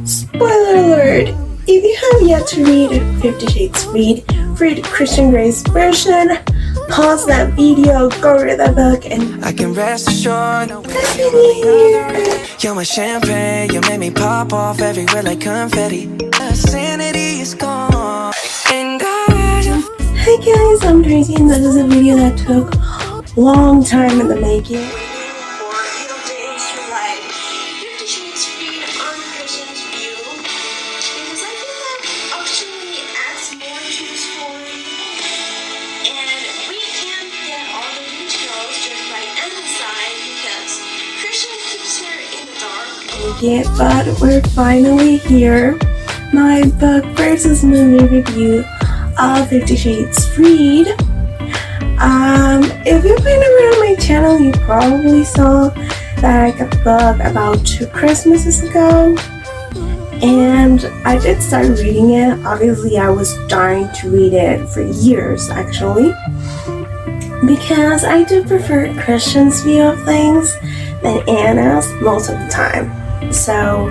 Spoiler alert! If you have yet to read 50 Shades read Christian Grey's version, pause that video, go read that book, and I can rest assured. You're my champagne, you make me pop off everywhere like confetti. Sanity is gone, and Hi guys, I'm Tracy, and this is a video that took a long time in the making. But we're finally here. My book versus movie review of 50 Shades Freed. If you've been around my channel, you probably saw that I got the book about 2 Christmases ago, and I did start reading it. Obviously, I was dying to read it for years actually, because I do prefer Christian's view of things than Anna's most of the time. So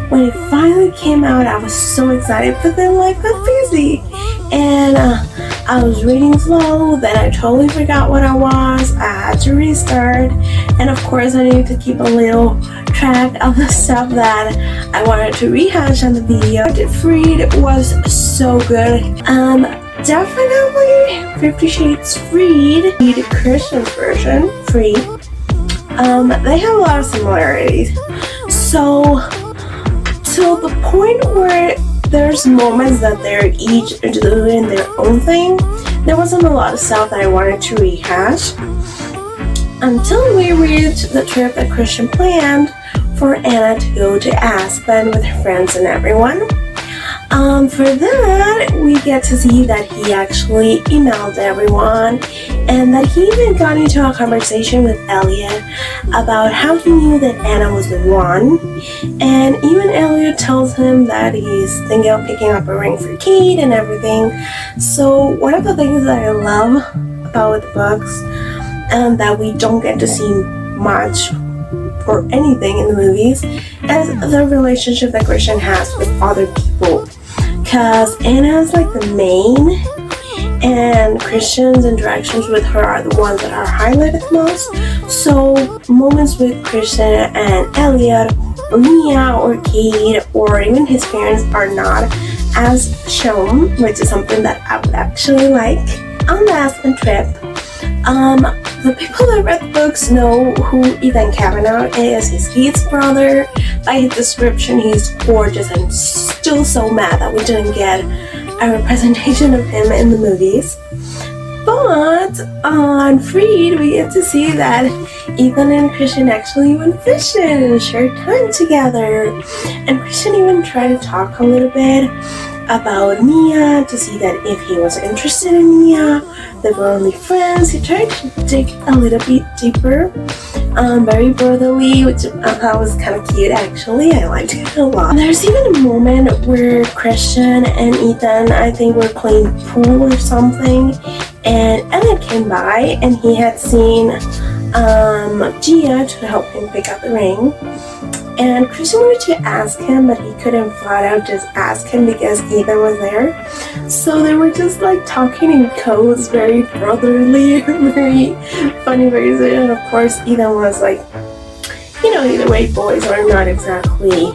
when it finally came out, I was so excited, but then life got busy and I was reading slow. Then I totally forgot what I was. I had to restart, and of course I needed to keep a little track of the stuff that I wanted to rehash on the video. Freed was so good. Definitely 50 Shades Freed, the Christian version, Freed. They have a lot of similarities. So, to the point where there's moments that they're each doing their own thing, there wasn't a lot of stuff that I wanted to rehash until we reached the trip that Christian planned for Anna to go to Aspen with her friends and everyone. For that, we get to see that he actually emailed everyone, and that he even got into a conversation with Elliot about how he knew that Anna was the one. And even Elliot tells him that he's thinking of picking up a ring for Kate and everything. So one of the things that I love about the books, and that we don't get to see much or anything in the movies, is the relationship that Christian has with other people. Because Anna is like the main, and Christian's interactions with her are the ones that are highlighted most. So moments with Christian and Elliot, or Mia, or Kate, or even his parents are not as shown, which is something that I would actually like. On the Aspen trip, the people that read the books know who Ethan Kavanaugh is. He's Kate's brother. By his description, he's gorgeous, and still so mad that we didn't get a representation of him in the movies. But on Freed, we get to see that Ethan and Christian actually went fishing and shared time together. And Christian even tried to talk a little bit about Mia to see that if he was interested in Mia. They were only friends. He tried to dig a little bit deeper. Very brotherly, which I thought was kind of cute actually. I liked it a lot. There's even a moment where Christian and Ethan, I think, were playing pool or something, and Elliot came by and he had seen Gia to help him pick up the ring. And Christian wanted to ask him, but he couldn't flat out just ask him because Ethan was there. So they were just like talking in codes, very brotherly, very funny, very sweet. And of course, Ethan was like, either way, boys are not exactly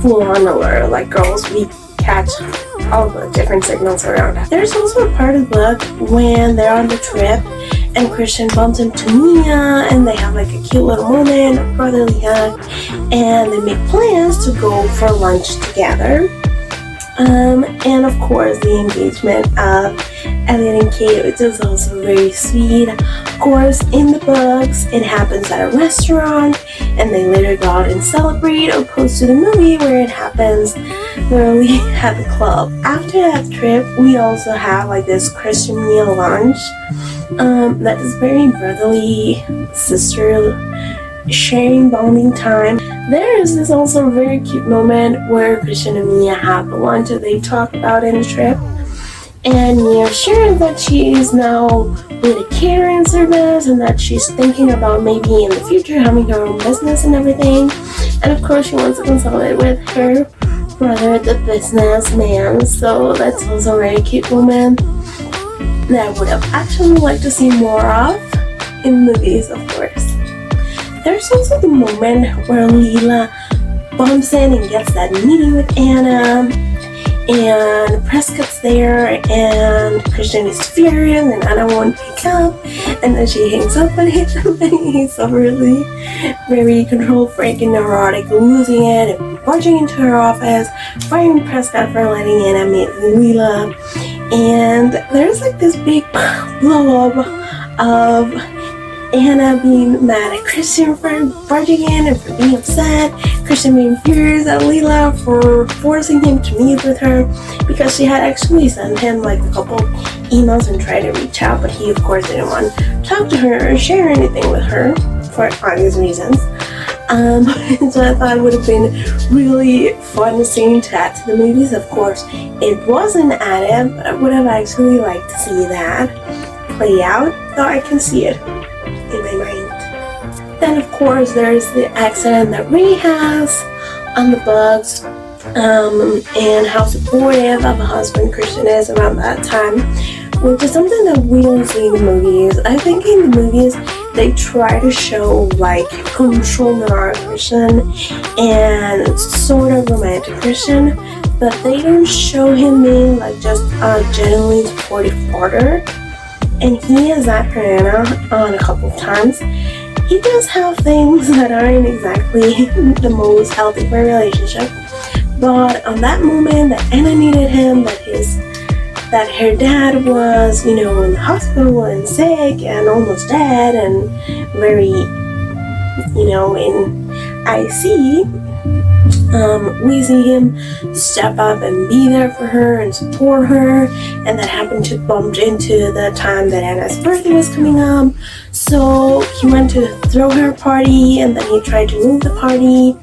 full on alert. Like girls, we catch all the different signals around us. There's also a part of the book when they're on the trip and Christian bumps into Mia, and they have like a cute little moment, a brotherly hug, and they make plans to go for lunch together. And of course, the engagement of Elliot and Kate, which is also very sweet. Of course, in the books, it happens at a restaurant, and they later go out and celebrate, opposed to the movie where it happens literally at the club. After that trip, we also have like this Christian meal lunch. That is very brotherly, sister sharing bonding time. There is this also very cute moment where Christian and Mia have the lunch that they talked about in the trip, and Mia shares that she is now with a catering service and that she's thinking about maybe in the future having her own business and everything. And of course, she wants to consult it with her brother, the businessman. So that's also a very cute moment that I would have actually liked to see more of in movies, of course. There's also the moment where Leela bumps in and gets that meeting with Anna, and Prescott's there, and Christian is furious, and Anna won't pick up, and then she hangs up on him, and he's so really very control freak and neurotic, losing it, and barging into her office, firing Prescott for letting Anna meet Leela, and there's like this big blow up of Anna being mad at Christian for barging in and for being upset, Christian being furious at Leela for forcing him to meet with her because she had actually sent him like a couple emails and tried to reach out, but he of course didn't want to talk to her or share anything with her for obvious reasons. So I thought it would have been really fun scene to add to the movies. Of course, it wasn't added, but I would have actually liked to see that play out, though I can see it in my mind. Then of course there's the accident that Ray has on the books, and how supportive of a husband Christian is around that time, which is something that we don't see in the movies. I think in the movies they try to show like control neurotic Christian and sort of romantic Christian, but they don't show him being like just a genuinely supportive partner. And he is at her Anna on a couple of times. He does have things that aren't exactly the most healthy for a relationship, but on that moment that Anna needed him, that her dad was, in the hospital and sick and almost dead and very, in IC, we see him step up and be there for her and support her, and that happened to bump into the time that Anna's birthday was coming up, so he went to throw her a party, and then he tried to move the party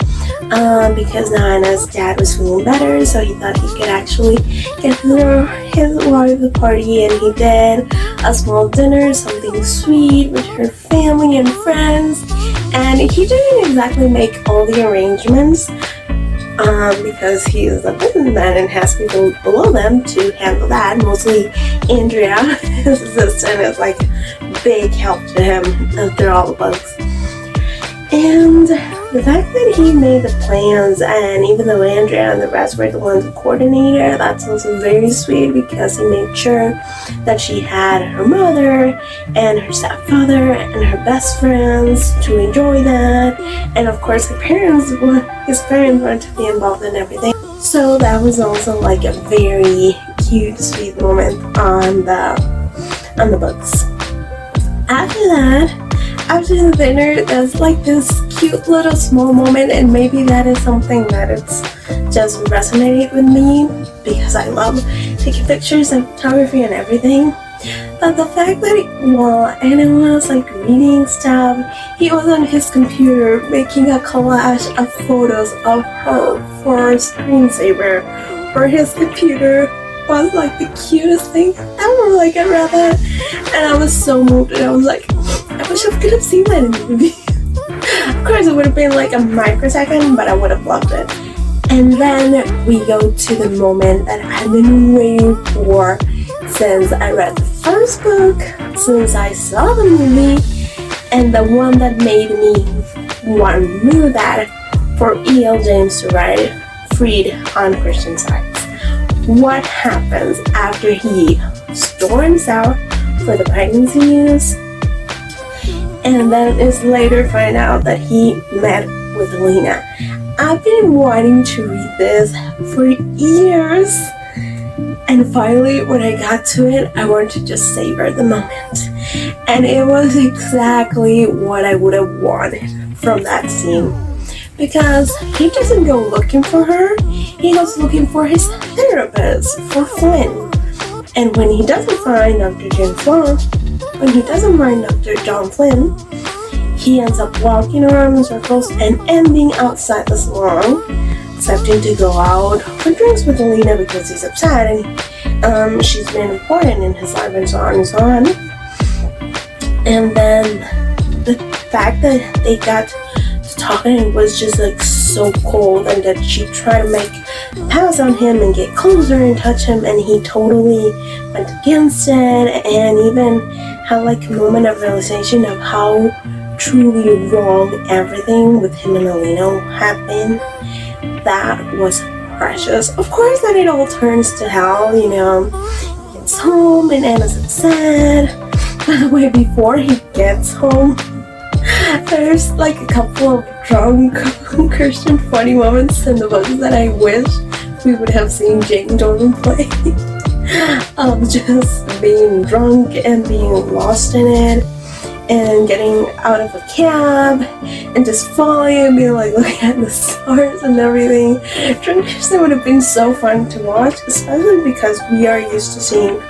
because now Anna's dad was feeling better, so he thought he could actually get to throw his wife the party, and he did a small dinner, something sweet with her family and friends, and he didn't exactly make all the arrangements because he's a businessman and has people below them to handle that. Mostly Andrea, his assistant, is like big help to him through all the books. And the fact that he made the plans, and even though Andrea and the rest were the ones coordinator, that's also very sweet because he made sure that she had her mother and her stepfather and her best friends to enjoy that, and of course his parents wanted to be involved in everything. So that was also like a very cute, sweet moment on the books. After the dinner, there's like this cute little small moment, and maybe that is something that it's just resonated with me because I love taking pictures and photography and everything. But the fact that while Anna was like reading stuff, he was on his computer making a collage of photos of her for a screensaver for his computer was like the cutest thing ever. Like, I read that and I was so moved, and I was like, I wish I could have seen that in the movie. Of course, it would have been like a microsecond, but I would have loved it. And then we go to the moment that I've been waiting for since I read the first book, since I saw the movie, and the one that made me want to move that for E.L. James to write Freed on Christian sides. What happens after he storms out for the pregnancy news, and then is later find out that he met with Lena. I've been wanting to read this for years, and finally when I got to it, I wanted to just savor the moment. And it was exactly what I would have wanted from that scene. Because he doesn't go looking for her, he goes looking for his therapist, for Flynn. And when he doesn't find Dr. James Long, when he doesn't find Dr. John Flynn, he ends up walking around in circles and ending outside the salon, accepting to go out for drinks with Alina because he's upset and she's been important in his life and so on and so on. And then the fact that they got to talking, it was just like so cold, and that she tried to make pounce on him and get closer and touch him, and he totally went against it and even had like a moment of realization of how truly wrong everything with him and Alino had been. That was precious. Of course, then it all turns to hell, He gets home and Anna's upset. By the way, before he gets home, there's like a couple of drunk Christian funny moments in the books that I wish we would have seen Jane Jordan play. Just being drunk and being lost in it, and getting out of a cab and just falling and being like looking at the stars and everything. Drunk Christian would have been so fun to watch, especially because we are used to seeing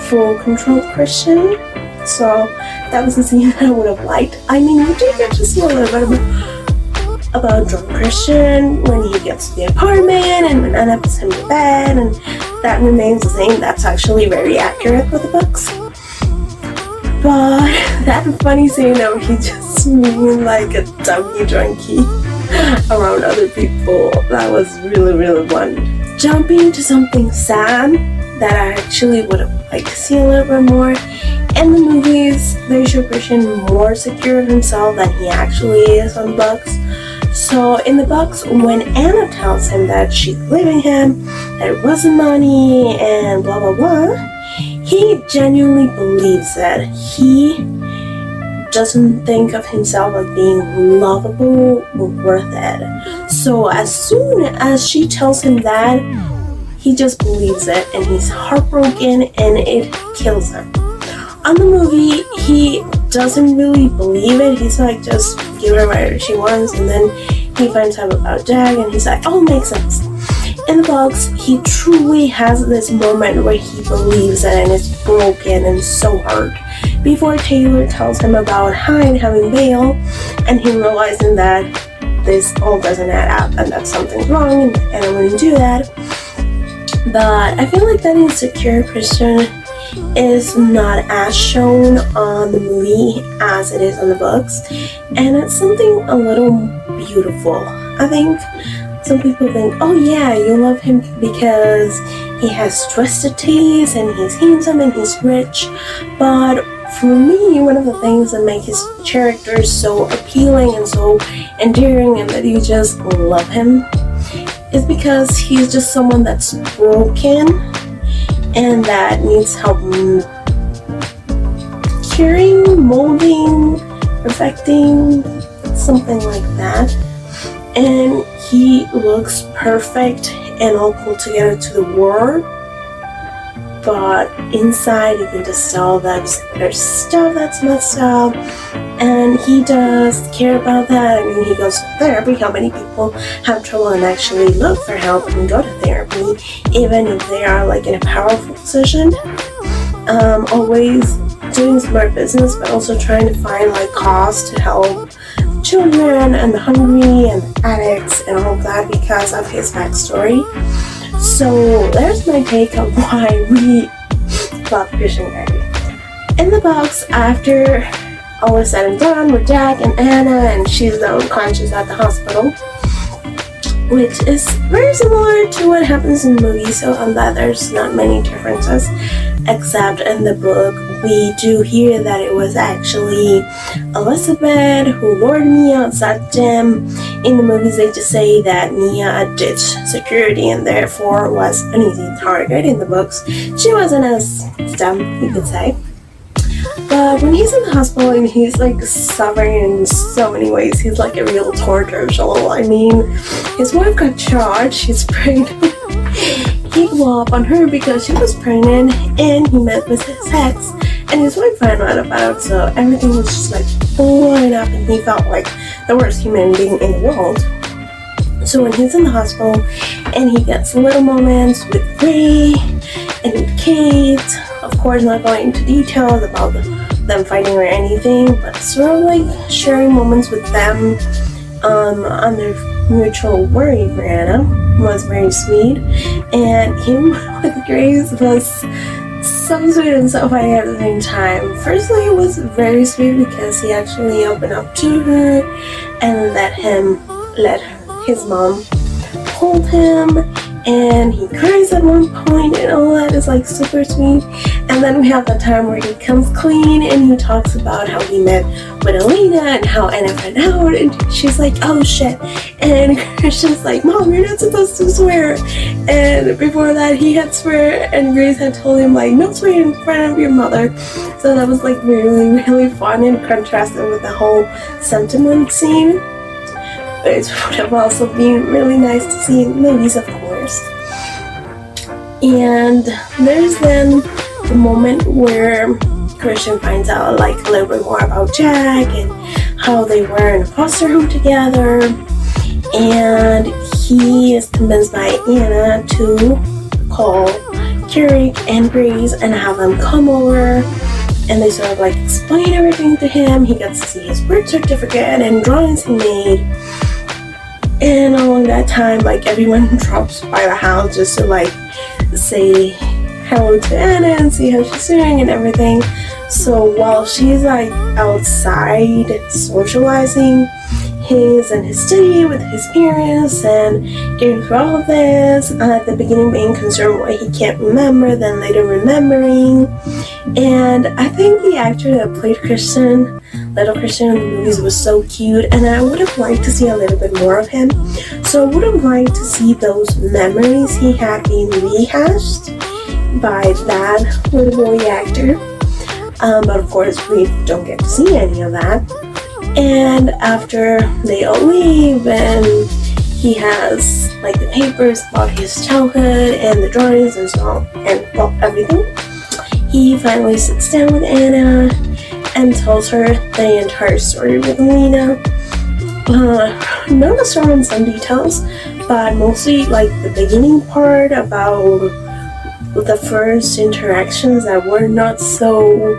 full control Christian. So that was a scene that I would have liked. I mean, we do get to see a little bit about drunk Christian when he gets to the apartment and when Anna puts him to bed, and that remains the same. That's actually very accurate with the books. But that funny scene of he just being like a dummy drunkie around other people, that was really, really fun. Jumping to something sad that I actually would have liked to see a little bit more. In the movies, they show Christian more secure of himself than he actually is on the books. So in the books, when Anna tells him that she's leaving him, that it wasn't money and blah blah blah, he genuinely believes it. He doesn't think of himself as being lovable or worth it. So as soon as she tells him that, he just believes it and he's heartbroken and it kills him. On the movie, he doesn't really believe it. He's like, just give her whatever she wants, and then he finds out about Jack and he's like, oh, makes sense. In the books, he truly has this moment where he believes it and it's broken and so hurt. Before Taylor tells him about Hyde having bail and him realizing that this all doesn't add up and that something's wrong and I wouldn't do that. But I feel like that insecure Christian is not as shown on the movie as it is on the books, and it's something a little beautiful. I think some people think, oh yeah, you love him because he has twisted taste and he's handsome and he's rich, but for me, one of the things that make his character so appealing and so endearing and that you just love him is because he's just someone that's broken and that needs help curing, molding, perfecting, something like that. And he looks perfect and all put together to the world, but inside you can just tell that there's stuff that's messed up, and he does care about that. I mean, he goes to therapy. How many people have trouble and actually look for help and go to therapy, even if they are like in a powerful position? Always doing smart business, but also trying to find like cause to help children and the hungry and the addicts and all of that because of his backstory. So there's my take on why we love Christian Grey. In the box, after all is said and done with Jack and Anna, and she's unconscious at the hospital, which is very similar to what happens in the movie, so on that there's not many differences, except in the book we do hear that it was actually Elizabeth who lured Mia outside Jim. In the movies they just say that Mia ditched security and therefore was an easy target. In the books she wasn't as dumb, you could say. But when he's in the hospital and he's like suffering in so many ways, he's like a real torture show. I mean, his wife got charged, she's pregnant. He blew up on her because she was pregnant, and he met with his ex, and his wife found out about it, so everything was just like blowing up, and he felt like the worst human being in the world. So when he's in the hospital, and he gets little moments with Ray and with Kate, of course not going into details about them fighting or anything, but sort of like sharing moments with them on their mutual worry for Anna was very sweet, and him with Grace was so sweet and so funny at the same time. Firstly, it was very sweet because he actually opened up to her and let his mom hold him, cries at one point and all that is like super sweet. And then we have the time where he comes clean and he talks about how he met with Elena and how Anna found out, and she's like, oh shit. And Christian's like, Mom, you're not supposed to swear. And before that he had swear, and Grace had told him like, no swear in front of your mother. So that was like really, really fun and contrasted with the whole sentiment scene. But it would have also been really nice to see in movies, of course. And there's then the moment where Christian finds out like a little bit more about Jack and how they were in a foster home together. And he is convinced by Anna to call Carrick and Grace and have them come over. And they sort of like explain everything to him. He gets to see his birth certificate and drawings he made. And along that time, like everyone drops by the house just to like say hello to Anna and see how she's doing and everything. So while she's like outside socializing his study with his parents and getting through all of this, at the beginning being concerned why he can't remember, then later remembering. And I think the actor that played Little Christian in the movies was so cute, and I would have liked to see a little bit more of him. So I would have liked to see those memories he had being rehashed by that little boy actor. But of course we don't get to see any of that. And after they all leave and he has like the papers about his childhood and the drawings and so on and well, everything, he finally sits down with Anna and tells her the entire story with Elena. Not necessarily in some details, but mostly like the beginning part about the first interactions that were not so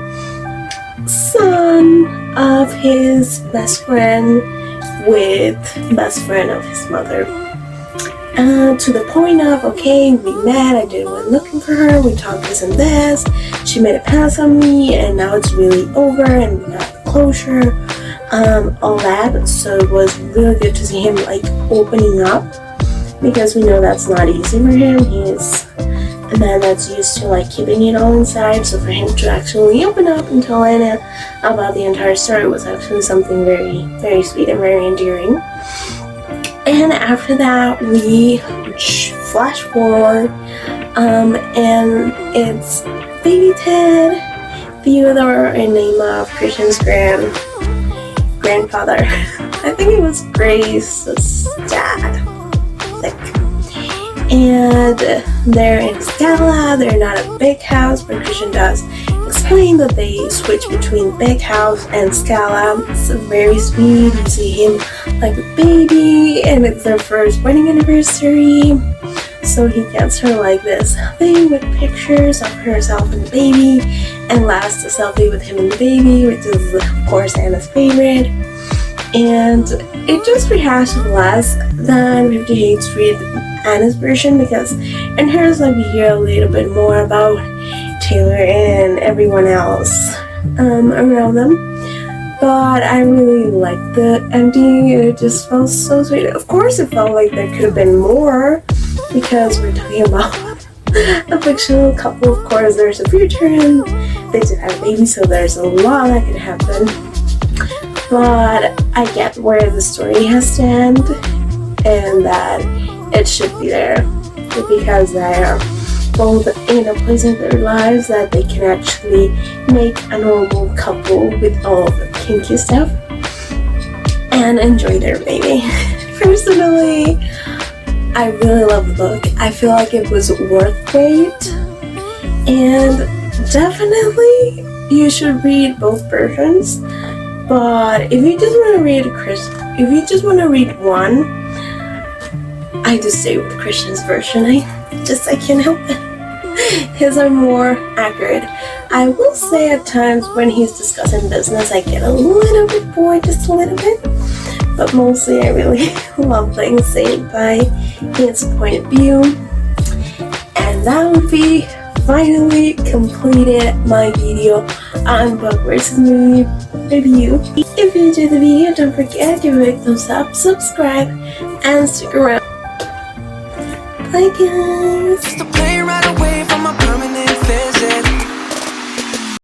son of his best friend with best friend of his mother. To the point of, okay, we met, I did went looking for her, we talked this and this, she made a pass on me, and now it's really over, and we got the closure, all that. So it was really good to see him like opening up, because we know that's not easy for him. He's a man that's used to like keeping it all inside, so for him to actually open up and tell Anna about the entire story was actually something very, very sweet and very endearing. And after that, we flash forward, and it's baby Ted, Theodore, in name of Christian's grandfather. I think it was Grace's dad, I think. And they're in Scala. They're not a big house, but Christian does explain that they switch between big house and Scala. It's very sweet. You see him like a baby, and it's their first wedding anniversary. So he gets her like this thing with pictures of herself and the baby, and last a selfie with him and the baby, which is of course Anna's favorite. And it just rehashed less than 50 Shades Freed, Anna's version, because in hers like we hear a little bit more about Taylor and everyone else around them. But I really liked the ending. It just felt so sweet. Of course it felt like there could have been more, because we're talking about a fictional couple. Of course there's a future and they did have a baby, so there's a lot that could happen. But I get where the story has to end, and that it should be there, because they are both in a place in their lives that they can actually make a normal couple with all of the kinky stuff and enjoy their baby. Personally, I really love the book. I feel like it was worth wait, and definitely you should read both versions. But if you just want to read one, I just stay with Christian's version. I can't help it. His are more accurate. I will say at times when he's discussing business, I get a little bit bored, just a little bit. But mostly I really love things said by his point of view. And that would be finally completed my video on book versus movie review. If you enjoyed the video, don't forget to give it a thumbs up, subscribe, and stick around. Bye guys. The plane ride